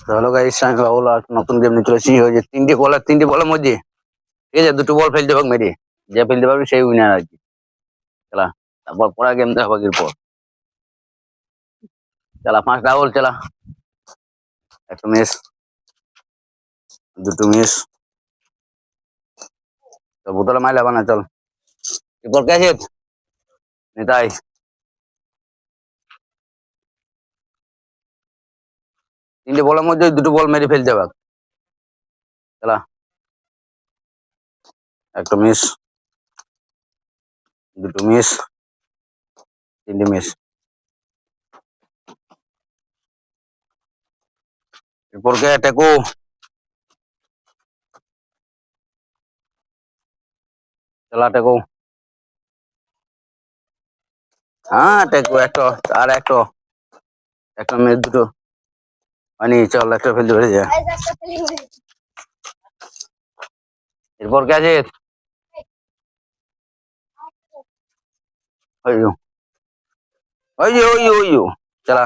Hello guys, আমি রাহুল আর নতুন game নিয়ে চলেছি। ওই যে তিনটি বলের মধ্যে ঠিক আছে দুটো বল ফেলতে হবে মেরে, যে ফেলতে পারবে সেই উইনার আর কি। চলা, তারপর পড়া গেম দেখা হবে এরপর। চলা, পাঁচ রাহুল চলা। একটা মিস, দুটো মিস, তো বোতলে মাইলা বানা চল। এরপর কে আছে? নিতাই। তিনটে বলের মধ্যে দুটো বল মেরে ফেলতে হবে। চলা, একটা মিস, দুটো মিস, তিনটে মিস। এরপর কে? টেকু। চলা টেকু। হ্যাঁ টেকু একটা, আর একটা মিস, দুটো মানে চল একটা ফেলতে পেরে যা। এরপর কে আছে? ওই ওই চলা।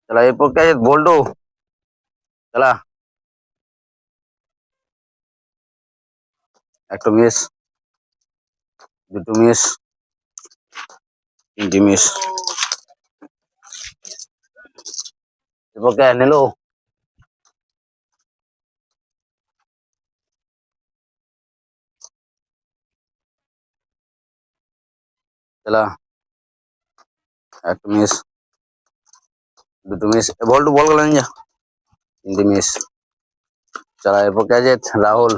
चला एरपॉर क्या है? बोल्डो। चला, एक तो मिस, দুটো মিস, তিনটি মিস। এরপর কে নিলো? চলা, একটা মিস, দুটো মিস। বল বল গেল যা, তিনটি মিস। চলা এরপর কে আছে? রাহুল।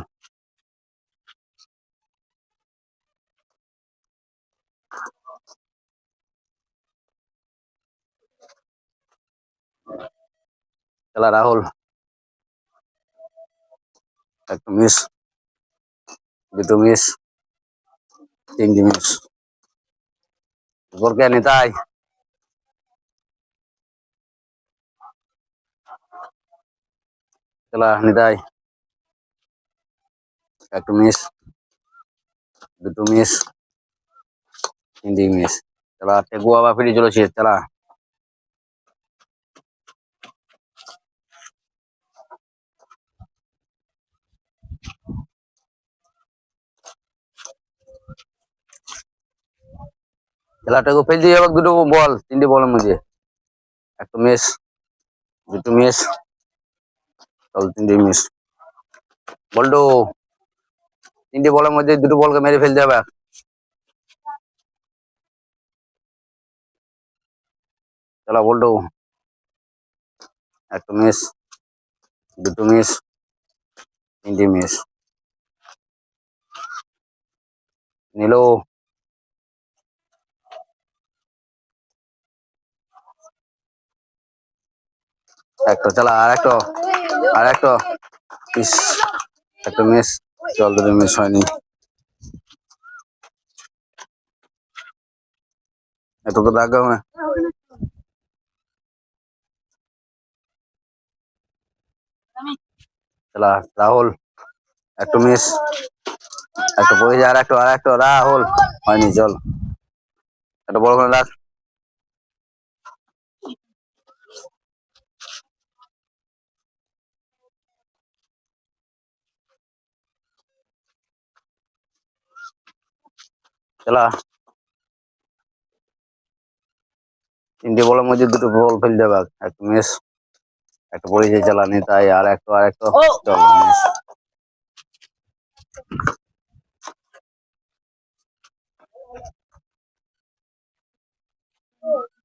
চলা রাহুল, একটা মিস, দুটো মিস, তিনটি মিস। এরপর কে? নিতাই। চলা নিতাই, একটা মিস, দুটো মিস, তিনটি মিস। চলা টেকু আবার ফিরে চলেছে। চলা, চলা টেকু ফেল দিয়ে যাবে দুটো বল, তিনটে বলের মধ্যে। একটা মিস, দুটো মিস, চল তিনটে মিস। বল্টু, তিনটে বলের মধ্যে দুটো বলকে মেরে ফেলতে হবে। চলা বল্টু, একটা মিস, দুটো মিস, তিনটি মিস। নিলো, একটা। চলা আর একটা ইস, একটা মিস। চল দুটো মিস হয়নি, এত তো দাগ হবে। চলা রাহুল, একটা মিস, একটা পড়ে যায়। আর একটা রাহুল হয়নি। চল একটা বড় করে রাখ। চলা, তিনটে বলের মধ্যে দুটো বল ফেলতে হবে। একটা মিস, একটা পড়ে যায়। চলা নিতাই, আর একটা চল মিস।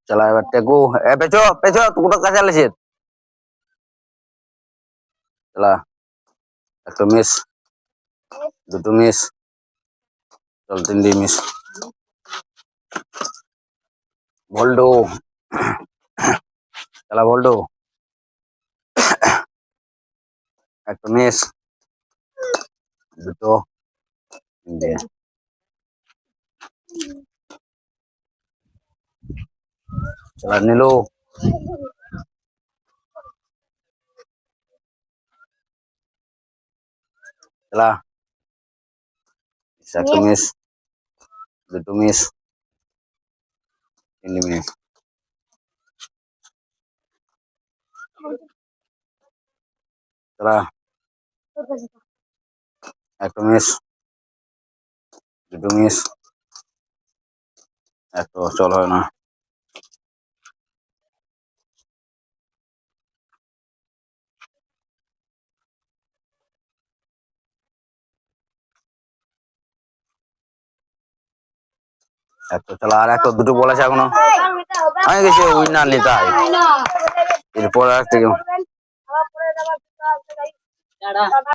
চলা এবার টেকু। পেছো পেছো, কোথাও কাছে আলেছে। চলা, একটা মিস, দুটো মিস, চল তিনটে মিস। ভল্ডু, চলা ভল্ডু, একটা মিস, দুটো, তিনটে। চলা নিলো, চলা একটা মিস, দুটো মিস, তিনটে মিস। খেলা একটা মিস, দুটো মিস, একটা চল হয় না। একটা খেলা আর একটা দুটো বল আছে এখনো, হয়ে গেছে উইনার নিতাই। এরপর আর থেকে